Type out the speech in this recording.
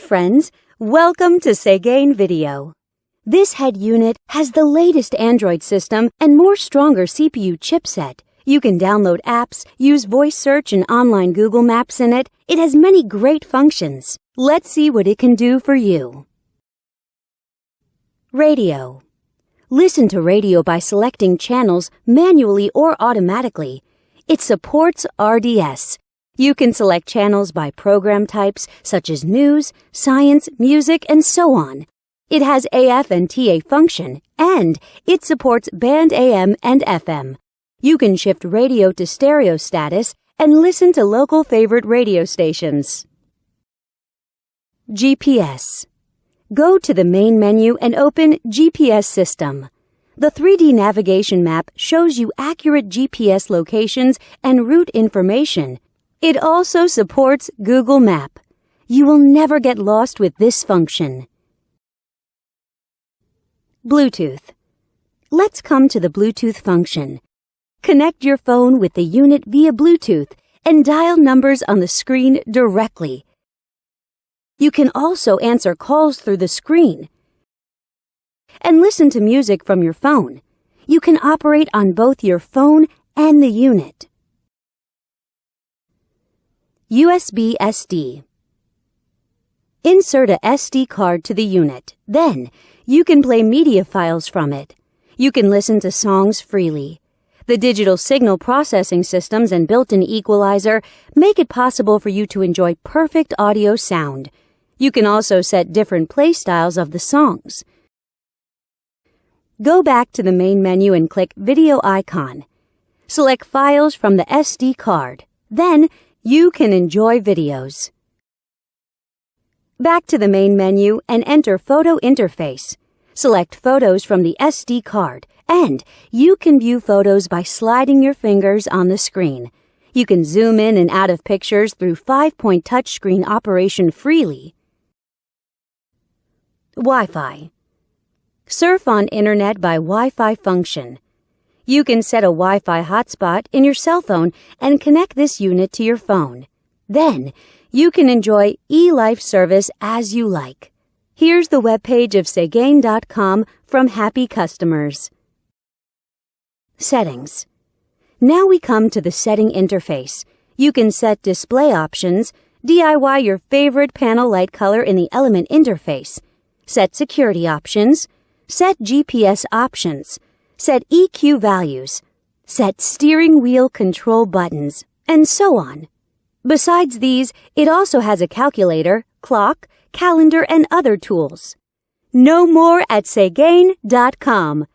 friends, welcome to Segain Video. This head unit has the latest Android system and more stronger CPU chipset. You can download apps, use voice search and online Google Maps in it. It has many great functions. Let's see what it can do for you. Radio. Listen to radio by selecting channels manually or automatically. It supports RDS. You can select channels by program types such as news, science, music, and so on. It has AF and TA function, and it supports band AM and FM. You can shift radio to stereo status and listen to local favorite radio stations. GPS. Go to the main menu and open GPS System. The 3D navigation map shows you accurate GPS locations and route information. It also supports Google Map. You will never get lost with this function. Bluetooth. Let's come to the Bluetooth function. Connect your phone with the unit via Bluetooth and dial numbers on the screen directly. You can also answer calls through the screen and listen to music from your phone. You can operate on both your phone and the unit. USB SD. Insert a SD card to the unit. Then, you can play media files from it. You can listen to songs freely. The digital signal processing systems and built-in equalizer make it possible for you to enjoy perfect audio sound. You can also set different play styles of the songs. Go back to the main menu and click Video icon. Select Files from the SD card. Then, you can enjoy videos. Back to the main menu and enter Photo Interface. Select Photos from the SD card, and you can view photos by sliding your fingers on the screen. You can zoom in and out of pictures through 5-point touchscreen operation freely. Wi-Fi. Surf on Internet by Wi-Fi function. You can set a Wi-Fi hotspot in your cell phone and connect this unit to your phone. Then, you can enjoy eLife service as you like. Here's the webpage of Segain.com from happy customers. Settings. Now we come to the setting interface. You can set display options, DIY your favorite panel light color in the element interface, set security options, set GPS options, set EQ values, set steering wheel control buttons, and so on. Besides these, it also has a calculator, clock, calendar, and other tools. Know more at Segain.com.